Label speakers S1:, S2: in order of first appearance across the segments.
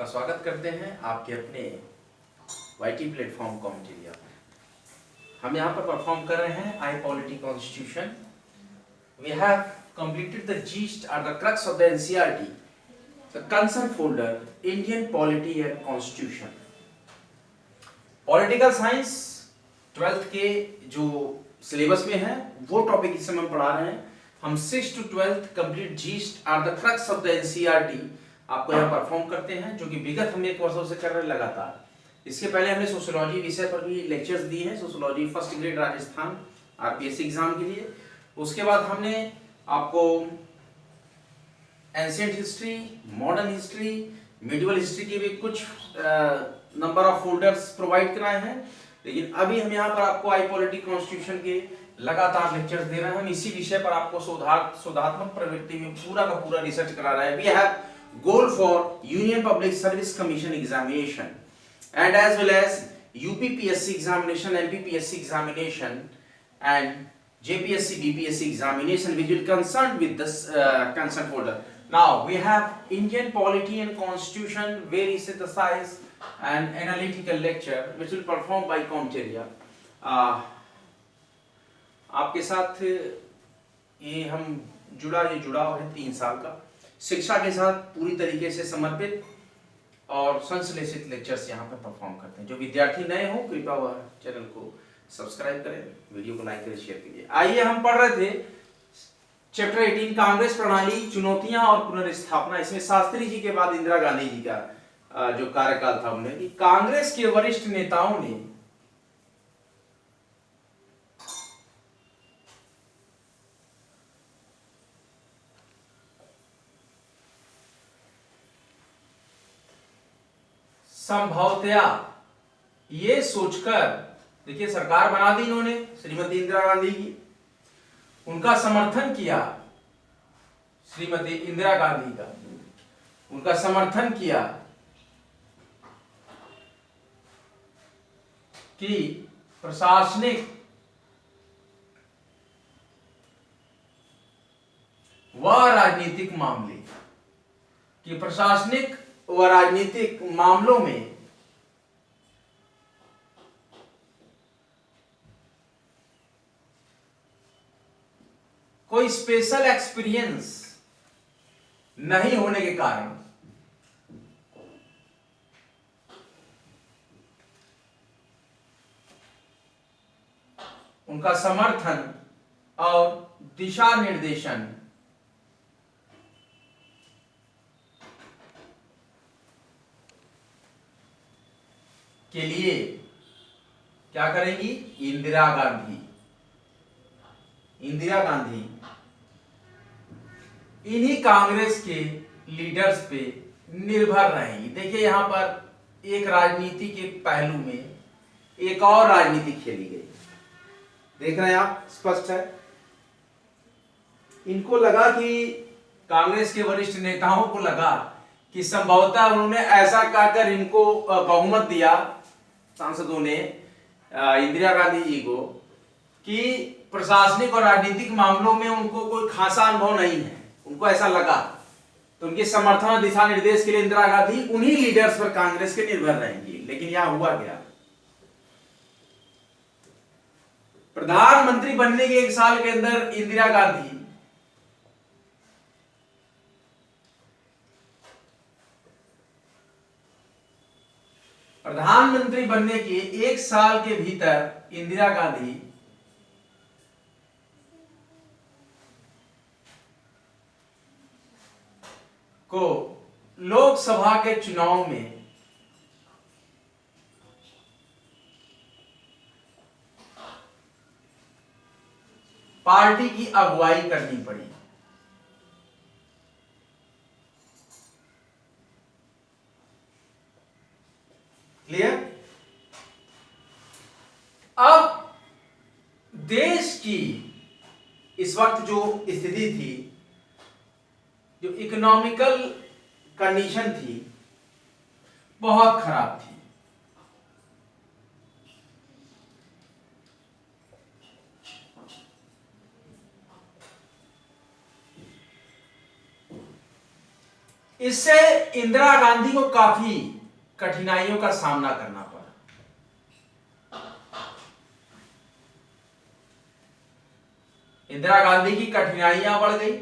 S1: आपका स्वागत करते हैं आपके अपने वाईटी प्लेटफॉर्म कॉमेडिया। हम यहाँ पर परफॉर्म कर रहे हैं I polity constitution. We have completed the gist or the crux of the NCERT, the concern folder, Indian Polity and Constitution. Political science 12th के जो सिलेबस में है वो टॉपिक इस समय हम पढ़ा रहे हैं। हम 6 to 12th complete gist are the crux of the NCERT आपको यहाँ परफॉर्म करते हैं, जो कि विगत हम 1 वर्षों से कर रहे हैं लगातार। इसके पहले हमने सोशियोलॉजी विषय पर भी लेक्चर्स दिए हैं, sociology first grade Rajasthan RPSC exam के लिए। उसके बाद हमने आपको ancient history, modern history, medieval history के भी कुछ नंबर ऑफ फोल्डर्स प्रोवाइड कराए हैं। लेकिन अभी हम यहाँ पर आपको आई पॉलिटी कॉन्स्टिट्यूशन के लगातार लेक्चर्स दे रहे हैं। हम इसी विषय पर आपको शोधात्मक प्रवृत्ति में पूरा का पूरा रिसर्च करा रहे हैं। We have goal for Union Public Service Commission examination and as well as UPPSC examination, MPPSC examination and JPSC, BPSC examination which will concern with this concern folder. Now we have Indian Polity and Constitution, very synthesized and analytical lecture which will perform by Comteria. आपके साथ ये हम जुड़ाव है 3 साल का, शिक्षा के साथ पूरी तरीके से समर्पित और संश्लेषित लेक्चर्स यहाँ पर परफॉर्म करते हैं। जो विद्यार्थी नए हो कृपया वह चैनल को सब्सक्राइब करें, वीडियो को लाइक करें, शेयर कीजिए। आइए हम पढ़ रहे थे चैप्टर 18 कांग्रेस प्रणाली, चुनौतियां और पुनर्स्थापना। इसमें शास्त्री जी के बाद इंदिरा गांधी जी का जो कार्यकाल था उन्हें कि कांग्रेस के वरिष्ठ नेताओं ने संभवतया ये सोचकर, देखिए सरकार बना दी इन्होंने श्रीमती इंदिरा गांधी की, उनका समर्थन किया, श्रीमती इंदिरा गांधी का उनका समर्थन किया कि प्रशासनिक व राजनीतिक मामलों में कोई स्पेशल एक्सपीरियंस नहीं होने के कारण उनका समर्थन और दिशा निर्देशन के लिए क्या करेंगी? इंदिरा गांधी इन्हीं कांग्रेस के लीडर्स पे निर्भर रहेंगी। देखिए यहां पर एक राजनीति के पहलू में एक और राजनीति खेली गई, देख रहे हैं आप, स्पष्ट है। इनको लगा कि कांग्रेस के वरिष्ठ नेताओं को लगा कि संभवतः उन्होंने ऐसा कहकर इनको बहुमत दिया, सांसदों ने इंदिरा गांधी जी को, कि प्रशासनिक और राजनीतिक मामलों में उनको कोई खासा अनुभव नहीं है, उनको ऐसा लगा। तो उनके समर्थन और दिशा निर्देश के लिए इंदिरा गांधी उन्हीं लीडर्स पर कांग्रेस के निर्भर रहेंगी। लेकिन यहां हुआ क्या? प्रधानमंत्री बनने के 1 साल के अंदर इंदिरा गांधी प्रधानमंत्री बनने के 1 साल के भीतर इंदिरा गांधी को लोकसभा के चुनाव में पार्टी की अगुवाई करनी पड़ी। क्लियर? अब देश की इस वक्त जो स्थिति थी, जो इकोनॉमिकल कंडीशन थी, बहुत खराब थी। इससे इंदिरा गांधी को काफी कठिनाइयों का सामना करना पड़ा। इंदिरा गांधी की कठिनाइयां बढ़ गई।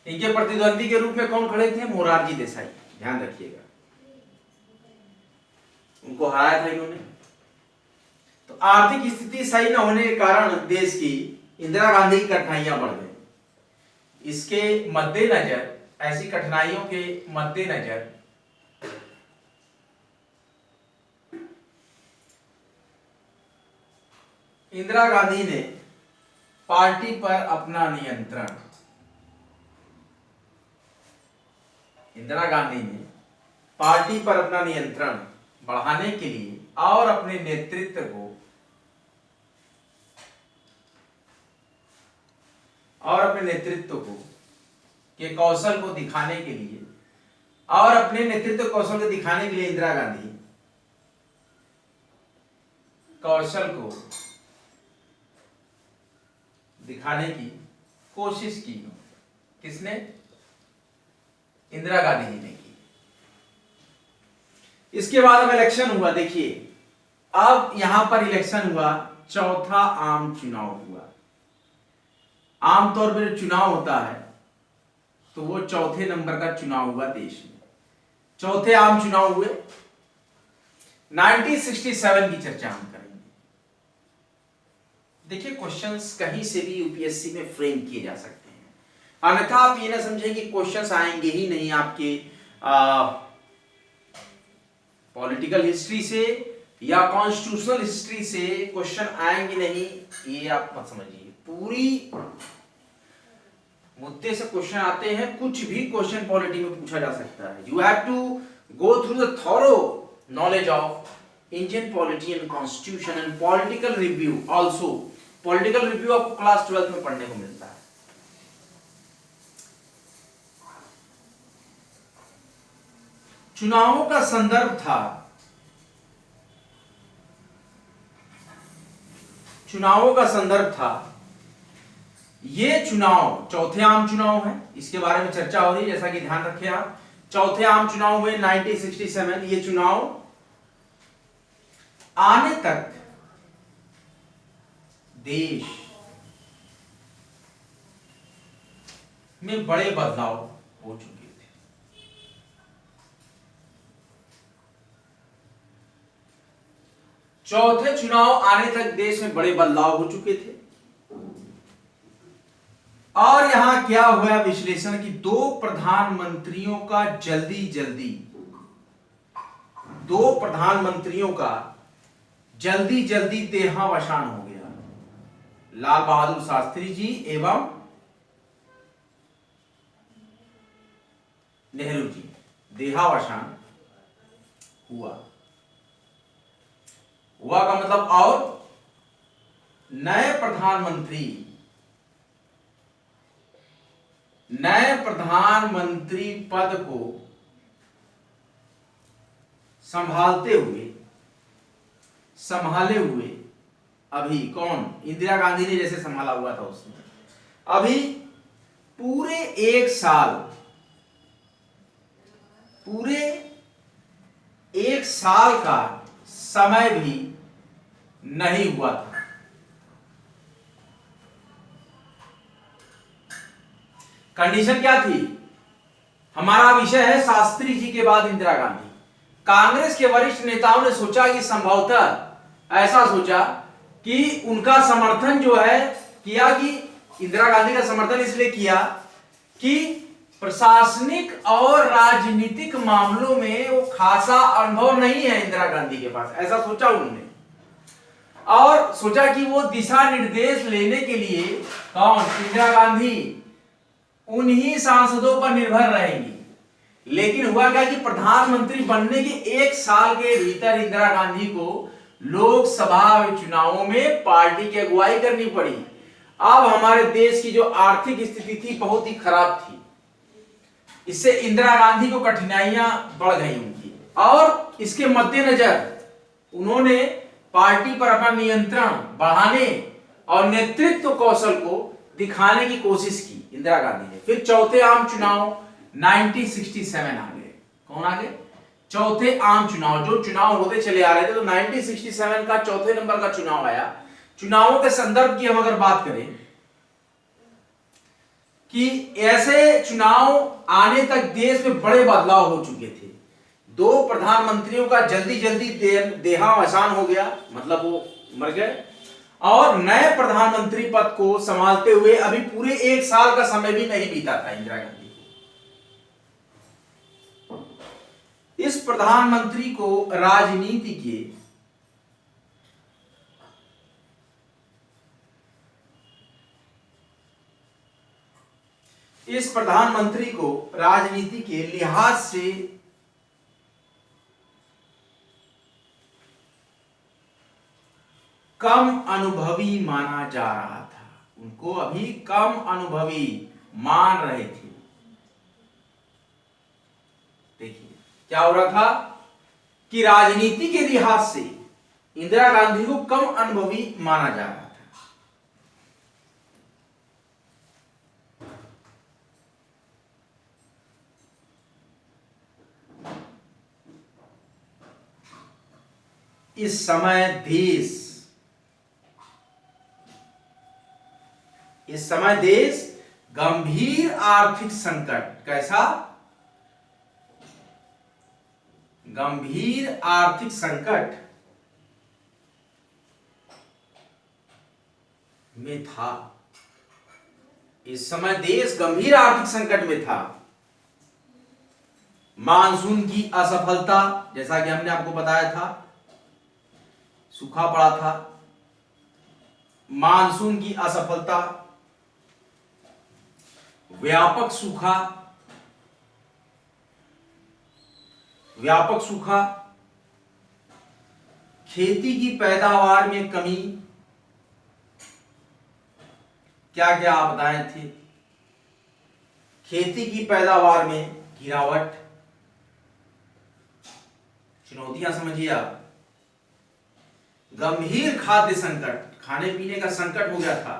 S1: इनके प्रतिद्वंदी के रूप में कौन खड़े थे? मोरारजी देसाई, ध्यान रखिएगा, उनको हराया था इन्होंने। तो आर्थिक स्थिति सही न होने के कारण देश की इंदिरा गांधी की कठिनाइयां बढ़ गई। इसके मद्देनजर, ऐसी कठिनाइयों के मद्देनजर इंदिरा गांधी ने पार्टी पर अपना नियंत्रण, इंदिरा गांधी ने पार्टी पर अपना नियंत्रण बढ़ाने के लिए और अपने नेतृत्व को के कौशल को दिखाने के लिए इंदिरा गांधी कौशल को दिखाने की कोशिश की। किसने? इंदिरा गांधी जी ने की। इसके बाद अब इलेक्शन हुआ। देखिए, अब यहां पर इलेक्शन हुआ, चौथा आम चुनाव हुआ। आमतौर पर चुनाव होता है तो वो चौथे नंबर का चुनाव हुआ देश में। चौथे आम चुनाव हुए। 1967 की चर्चा हम करेंगे। देखिए, क्वेश्चंस कहीं से भी यूपीएससी में फ्रेम किए जा सकते हैं, अन्यथा आप ये ना समझें कि क्वेश्चंस आएंगे ही नहीं आपके पॉलिटिकल हिस्ट्री से या कॉन्स्टिट्यूशनल हिस्ट्री से क्वेश्चन आएंगे नहीं, ये आप मत समझिए। पूरी मुद्दे से क्वेश्चन आते हैं। कुछ भी क्वेश्चन पॉलिटी में पूछा जा सकता है। You have to go through the thorough knowledge of Indian polity and constitution and political review. Also political review आपको क्लास 12 में पढ़ने को मिलता है। चुनावों का संदर्भ था, ये चुनाव चौथे आम चुनाव है। इसके बारे में चर्चा हो रही है, जैसा कि ध्यान रखें आप। चौथे आम चुनाव हुए 1967। ये चुनाव आने तक देश में बड़े बदलाव हो चुके थे। चौथे चुनाव आने तक देश में बड़े बदलाव हो चुके थे। और यहां क्या हुआ विश्लेषण की दो प्रधानमंत्रियों का जल्दी देहावसान हो गया। लाल बहादुर शास्त्री जी एवं नेहरू जी, देहावसान हुआ का मतलब, और नए प्रधानमंत्री पद को संभाले हुए अभी कौन? इंदिरा गांधी ने जैसे संभाला हुआ था उसने, अभी पूरे एक साल का समय भी नहीं हुआ था। कंडीशन क्या थी? हमारा विषय है शास्त्री जी के बाद इंदिरा गांधी। कांग्रेस के वरिष्ठ नेताओं ने सोचा कि संभवतः ऐसा सोचा कि उनका समर्थन जो है किया, कि इंदिरा गांधी का समर्थन इसलिए किया कि प्रशासनिक और राजनीतिक मामलों में वो खासा अनुभव नहीं है इंदिरा गांधी के पास, ऐसा सोचा उन्होंने। और सोचा कि वो दिशा निर्देश लेने के लिए कौन? इंदिरा गांधी उन्हीं सांसदों पर निर्भर रहेंगी। लेकिन हुआ क्या कि प्रधानमंत्री बनने के एक साल के भीतर इंदिरा गांधी को लोकसभा चुनावों में पार्टी की अगुवाई करनी पड़ी। अब हमारे देश की जो आर्थिक स्थिति थी बहुत ही खराब थी। इससे इंदिरा गांधी को कठिनाइयां बढ़ गई उनकी, और इसके मद्देनजर उन्होंने पार्टी पर अपना नियंत्रण बढ़ाने और नेतृत्व कौशल को दिखाने की कोशिश की इंदिरा गांधी ने। फिर चौथे आम चुनाव 1967 आ गए। कौन आ गए? चौथे आम चुनाव। जो चुनाव होते चले आ रहे थे, तो 1967 का चौथे नंबर का चुनाव आया। चुनावों के संदर्भ की हम अगर बात करें कि ऐसे चुनाव आने तक देश में बड़े बदलाव हो चुके थे। दो प्रधानमंत्रियों का जल्दी जल्दी देहावसान हो गया, मतलब वो मर गए, और नए प्रधानमंत्री पद को संभालते हुए अभी पूरे 1 साल का समय भी नहीं बीता था इंदिरा गांधी को। इस प्रधानमंत्री को राजनीति के लिहाज से कम अनुभवी माना जा रहा था। उनको अभी कम अनुभवी मान रहे थे। देखिए क्या हो रहा था कि राजनीति के लिहाज से इंदिरा गांधी को कम अनुभवी माना जा रहा था। इस समय देश गंभीर आर्थिक संकट, कैसा? गंभीर आर्थिक संकट में था। इस समय देश गंभीर आर्थिक संकट में था। मानसून की असफलता, जैसा कि हमने आपको बताया था, सूखा पड़ा था। मानसून की असफलता, व्यापक सूखा, खेती की पैदावार में कमी, क्या क्या आपदाएं थी? खेती की पैदावार में गिरावट, चुनौतियां समझिए आप। गंभीर खाद्य संकट, खाने पीने का संकट हो गया था।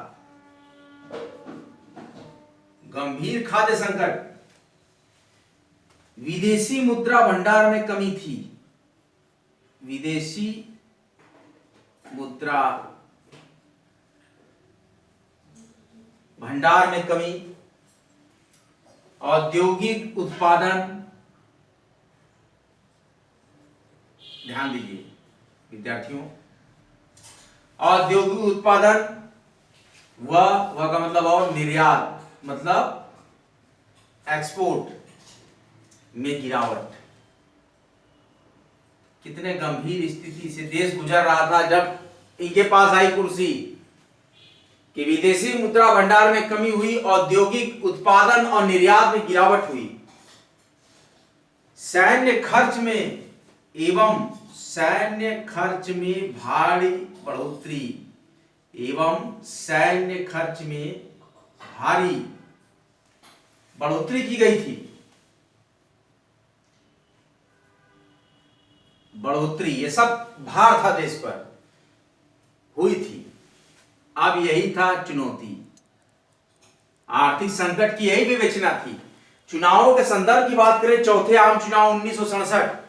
S1: गंभीर खाद्य संकट, विदेशी मुद्रा भंडार में कमी थी। विदेशी मुद्रा भंडार में कमी, औद्योगिक उत्पादन, ध्यान दीजिए विद्यार्थियों, औद्योगिक उत्पादन वह का मतलब और निर्यात मतलब एक्सपोर्ट में गिरावट। कितने गंभीर स्थिति से देश गुजर रहा था जब इनके पास आई कुर्सी, कि विदेशी मुद्रा भंडार में कमी हुई, औद्योगिक उत्पादन और निर्यात में गिरावट हुई, सैन्य खर्च में भारी बढ़ोतरी की गई थी। बढ़ोतरी, ये सब भार था देश पर, हुई थी। अब यही था चुनौती, आर्थिक संकट की यही विवेचना थी। चुनावों के संदर्भ की बात करें, चौथे आम चुनाव 1967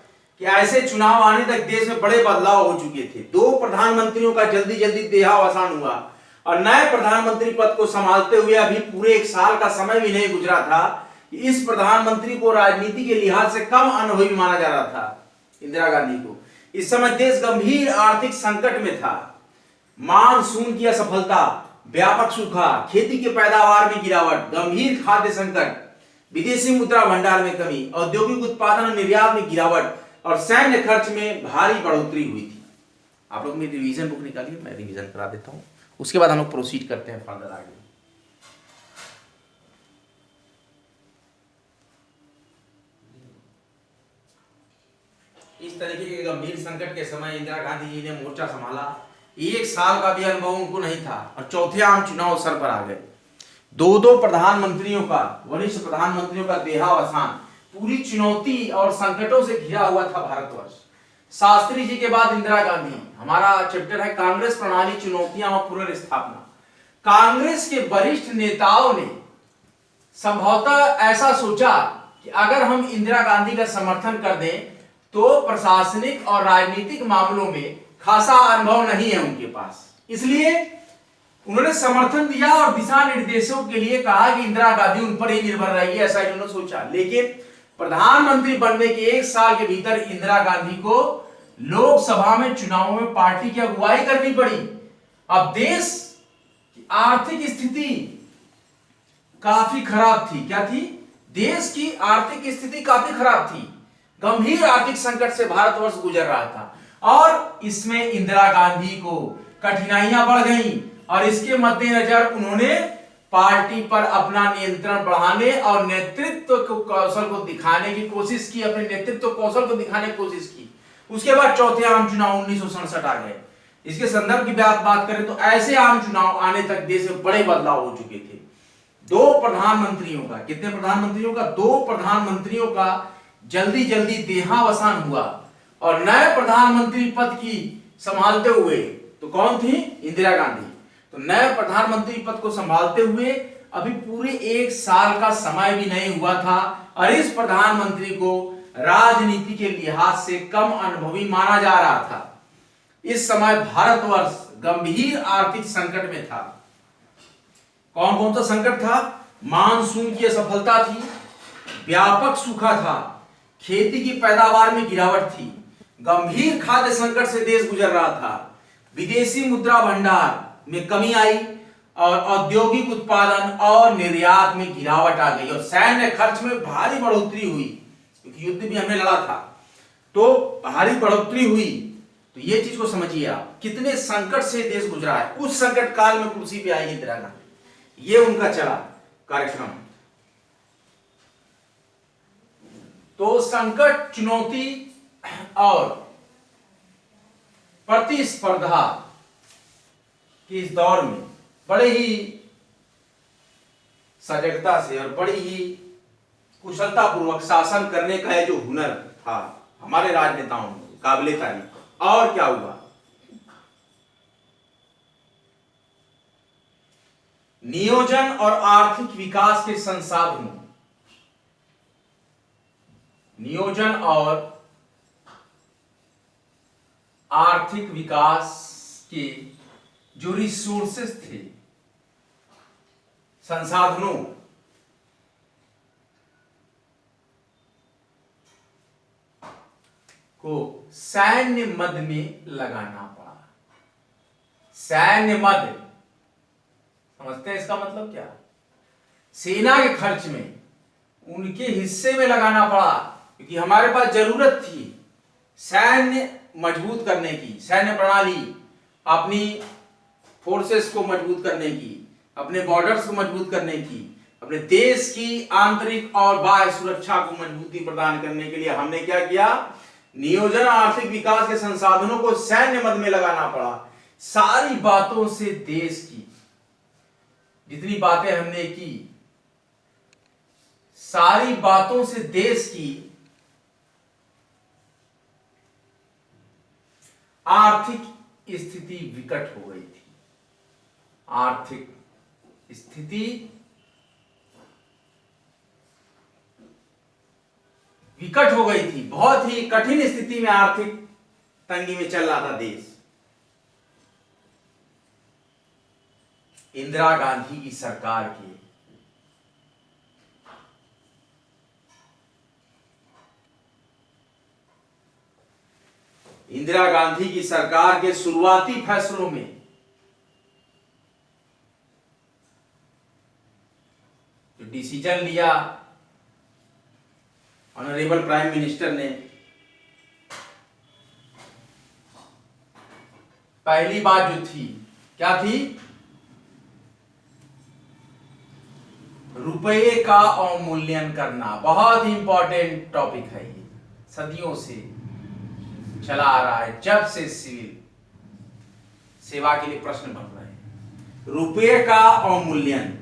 S1: कि ऐसे चुनाव आने तक देश में बड़े बदलाव हो चुके थे। दो प्रधानमंत्रियों का जल्दी जल्दी देहावसान हुआ और नए प्रधानमंत्री पद को संभालते हुए अभी पूरे 1 साल का समय भी नहीं गुजरा था कि इस प्रधानमंत्री को राजनीति के लिहाज से कम अनुभवी माना जा रहा था, इंदिरा गांधी को। इस समय देश गंभीर आर्थिक संकट में था। मानसून की असफलता, व्यापक सूखा, खेती की पैदावार में गिरावट, गंभीर खाद्य संकट, विदेशी मुद्रा भंडार में कमी, औद्योगिक उत्पादन और निर्यात में गिरावट और सैन्य खर्च में भारी बढ़ोतरी हुई थी। आप लोग मेरी रिवीजन बुक निकालिए, मैं रिवीजन करा देता हूं, उसके बाद हम लोग प्रोसीड करते हैं फर्दर आगे। इस तरीके के गंभीर संकट के समय इंदिरा गांधी जी ने मोर्चा संभाला। 1 साल का भी अनुभव उनको नहीं था और चौथे आम चुनाव सर पर आ गए। दो प्रधानमंत्रियों का, वरिष्ठ प्रधानमंत्रियों का देहावसान पूरी चुनौती और संकटों से घिरा हुआ था भारतवर्ष। शास्त्री जी के बाद इंदिरा गांधी। हमारा चैप्टर है कांग्रेस प्रणाली, चुनौतियां और पुनर्स्थापना। कांग्रेस के वरिष्ठ नेताओं ने संभवतः ऐसा सोचा कि अगर हम इंदिरा गांधी का समर्थन कर दें तो प्रशासनिक और राजनीतिक मामलों में खासा अनुभव नहीं है उनके पास, इसलिए उन्होंने समर्थन दिया और दिशा निर्देशों के लिए कहा कि इंदिरा गांधी उन पर ही निर्भर रहेगी, ऐसा इन्होंने सोचा। लेकिन प्रधानमंत्री बनने के 1 साल के भीतर इंदिरा गांधी को लोकसभा में चुनावों में पार्टी की अगुवाई करनी पड़ी। अब देश की आर्थिक स्थिति काफी खराब थी। क्या थी? देश की आर्थिक स्थिति काफी खराब थी। गंभीर आर्थिक संकट से भारतवर्ष गुजर रहा था और इसमें इंदिरा गांधी को कठिनाइयां बढ़ गईं और इसके मद्देनजर उन्होंने पार्टी पर अपना नियंत्रण बढ़ाने और नेतृत्व कौशल को दिखाने की कोशिश की, अपने नेतृत्व कौशल को दिखाने की कोशिश की। उसके बाद चौथे आम चुनाव 1967 आ गए। इसके संदर्भ की बात करें तो ऐसे आम चुनाव आने तक देश में बड़े बदलाव हो चुके थे। 2 प्रधानमंत्रियों का, कितने प्रधानमंत्रियों का? 2 प्रधानमंत्रियों का जल्दी जल्दी देहावसान हुआ और नए प्रधानमंत्री पद की संभालते हुए, तो कौन थी? इंदिरा गांधी। तो नए प्रधानमंत्री पद को संभालते हुए अभी पूरे 1 साल का समय भी नहीं हुआ था और इस प्रधानमंत्री को राजनीति के लिहाज से कम अनुभवी माना जा रहा था। इस समय भारतवर्ष गंभीर आर्थिक संकट में था। कौन कौन सा संकट था? मानसून की असफलता थी, व्यापक सूखा था, खेती की पैदावार में गिरावट थी, गंभीर खाद्य संकट से देश गुजर रहा था, विदेशी मुद्रा भंडार में कमी आई और औद्योगिक उत्पादन और निर्यात में गिरावट आ गई और सैन्य खर्च में भारी बढ़ोतरी हुई, क्योंकि युद्ध भी हमने लड़ा था, तो भारी बढ़ोतरी हुई। तो ये चीज को समझिए आप, कितने संकट से देश गुजरा है। उस संकट काल में कुर्सी पे आई इंदिरा गांधी, ये उनका चला कार्यक्रम। तो संकट, चुनौती और प्रतिस्पर्धा के इस दौर में बड़े ही सजगता से और बड़ी ही कुशलता पूर्वक शासन करने का जो हुनर था हमारे राजनेताओं में, काबिले तारीफ। और क्या हुआ? नियोजन और आर्थिक विकास के संसाधनों, नियोजन और आर्थिक विकास के जो रिसोर्सेस थे, संसाधनों, को सैन्य मद में लगाना पड़ा। सैन्य मद, समझते हैं इसका मतलब क्या? सेना के खर्च में उनके हिस्से में लगाना पड़ा, क्योंकि हमारे पास जरूरत थी सैन्य मजबूत करने की, सैन्य प्रणाली, अपनी फोर्सेस को मजबूत करने की, अपने बॉर्डर्स को मजबूत करने की, अपने देश की आंतरिक और बाह्य सुरक्षा को मजबूती प्रदान करने के लिए हमने क्या किया? नियोजन आर्थिक विकास के संसाधनों को सैन्य मद में लगाना पड़ा। सारी बातों से देश की, जितनी बातें हमने की, सारी बातों से देश की आर्थिक स्थिति विकट हो गई थी। आर्थिक स्थिति विकट हो गई थी, बहुत ही कठिन स्थिति में, आर्थिक तंगी में चल रहा था देश। इंदिरा गांधी की सरकार के शुरुआती फैसलों में जो डिसीजन लिया ऑनरेबल प्राइम मिनिस्टर ने, पहली बात जो थी, क्या थी? रुपये का अवमूल्यन करना। बहुत ही इंपॉर्टेंट टॉपिक है ये, सदियों से चला आ रहा है, जब से सिविल सेवा के लिए प्रश्न बन रहे हैं। रुपये का अवमूल्यन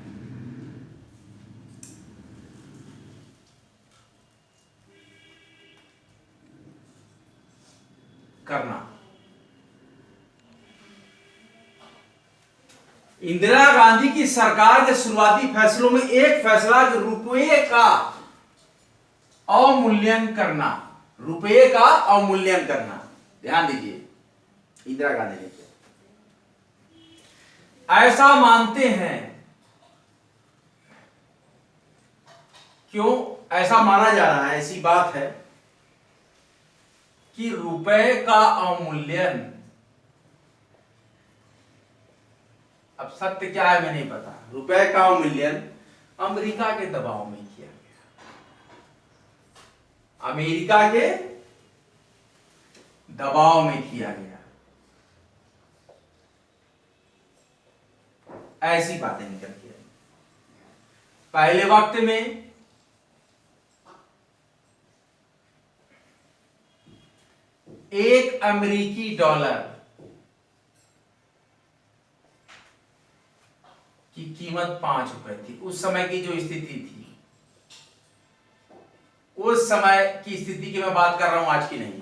S1: करना। इंदिरा गांधी की सरकार के शुरुआती फैसलों में एक फैसला कि रुपये का अवमूल्यन करना, रुपये का अवमूल्यन करना, ध्यान दीजिए इंदिरा गांधी ने किया। ऐसा मानते हैं, क्यों ऐसा माना जा रहा है, ऐसी बात है कि रुपए का अवमूल्यन, अब सत्य क्या है मैं नहीं पता, रुपए का अवमूल्यन अमेरिका के दबाव में किया गया, अमेरिका के दबाव में किया गया, ऐसी बातें निकलती है। पहले वक्त में एक अमेरिकी डॉलर की कीमत 5 रुपए थी। उस समय की जो स्थिति थी, उस समय की स्थिति की मैं बात कर रहा हूं, आज की नहीं,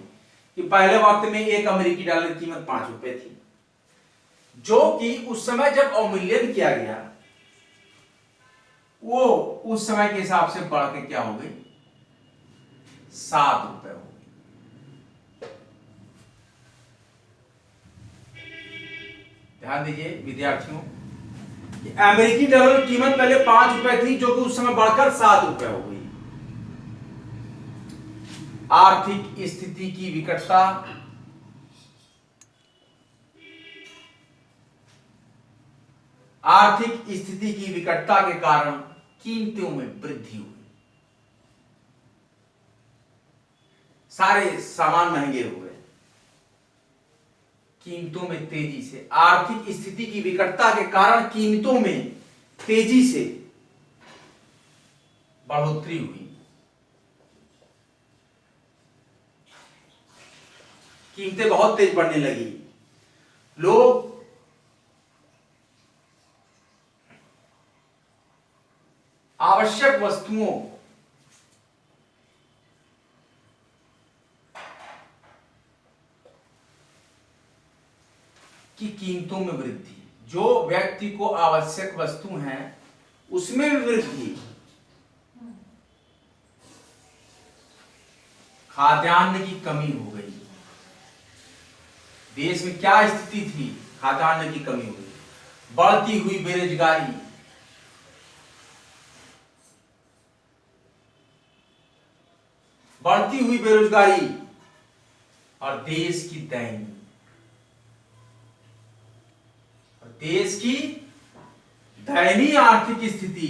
S1: कि पहले वक्त में एक अमेरिकी डॉलर की कीमत 5 रुपए थी, जो कि उस समय जब अवमूल्यन किया गया वो उस समय के हिसाब से बढ़ के क्या हो गई, 7 रुपए हो गई। ध्यान दीजिए विद्यार्थियों, अमेरिकी डॉलर की कीमत पहले 5 रुपए थी, जो कि उस समय बढ़कर 7 रुपए हो गई। आर्थिक स्थिति की विकटता, आर्थिक स्थिति की विकटता के कारण कीमतों में वृद्धि हुई, सारे सामान महंगे हुए, कीमतों में तेजी से, आर्थिक स्थिति की विकटता के कारण कीमतों में तेजी से बढ़ोतरी हुई, कीमतें बहुत तेज बढ़ने लगी। लोग आवश्यक वस्तुओं की कीमतों में वृद्धि, जो व्यक्ति को आवश्यक वस्तु हैं उसमें वृद्धि, खाद्यान्न की कमी हो गई। देश में क्या स्थिति थी, खाद्यान्न की कमी हुई, बढ़ती हुई बेरोजगारी, बढ़ती हुई बेरोजगारी और देश की दयनीय, देश की दयनीय आर्थिक स्थिति,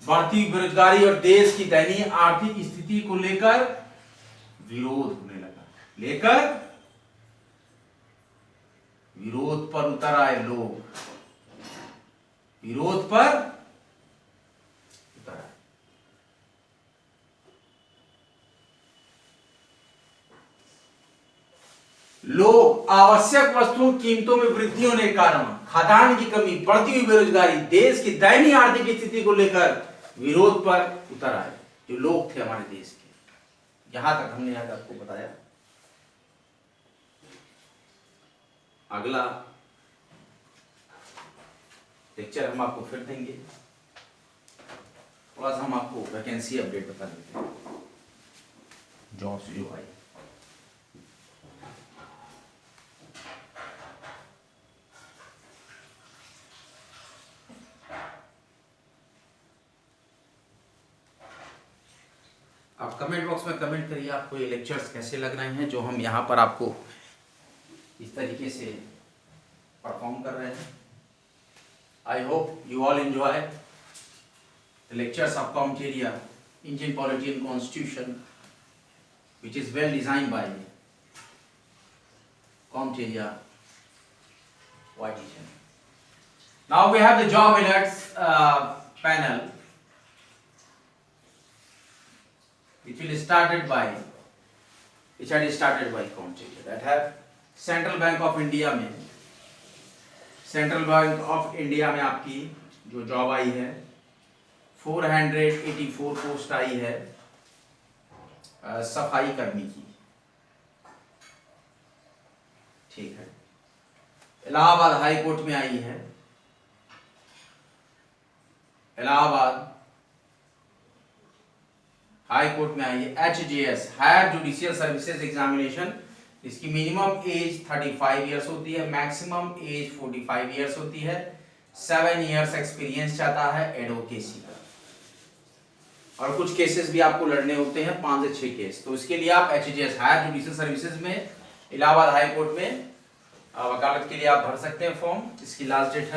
S1: बढ़ती हुई बेरोजगारी और देश की दयनीय आर्थिक स्थिति को लेकर विरोध होने लगा, लेकर विरोध पर उतर आए लोग, विरोध पर उतर आए। लोग आवश्यक वस्तुओं की कीमतों में वृद्धि होने के कारण, खाद्यान्न की कमी, बढ़ती हुई बेरोजगारी, देश की दयनीय आर्थिक स्थिति को लेकर विरोध पर उतर आए जो लोग थे हमारे देश के। यहां तक हमने आज आपको बताया। अगला लेक्चर हम आपको फिर देंगे, थोड़ा सा हम आपको वैकेंसी अपडेट बता देते हैं, जॉब्स जो आई। आप कमेंट बॉक्स में कमेंट करिए आपको ये लेक्चर्स कैसे लग रहे हैं, जो हम यहाँ पर आपको इस तरीके से परफॉर्म कर रहे हैं। I hope you all enjoy the lectures of कॉमटेरिया Indian polity and constitution, which is well designed by Comteria YT channel. Now we have the job alerts panel, which had started by Comteria, that have central bank of India में, central bank of India में आपकी जो job आई है 484 post आई है सफाई कर्मी की, ठीक है। इलाहाबाद हाई कोर्ट में आई है, इलाहाबाद हाई कोर्ट में आई है HJS higher judicial services examination. इसकी मिनिमम एज 35 इयर्स होती है, मैक्सिमम एज 45 इयर्स होती है, 7 इयर्स एक्सपीरियंस चाहता है एडवोकेसी का, और कुछ केसेस भी आपको लड़ने होते हैं, 5 से 6 केस। तो इसके लिए आप HJS हायर जुडिशियल सर्विसेज में इलाहाबाद हाई कोर्ट में वकालत के लिए आप भर सकते हैं फॉर्म। इसकी लास्ट डेट है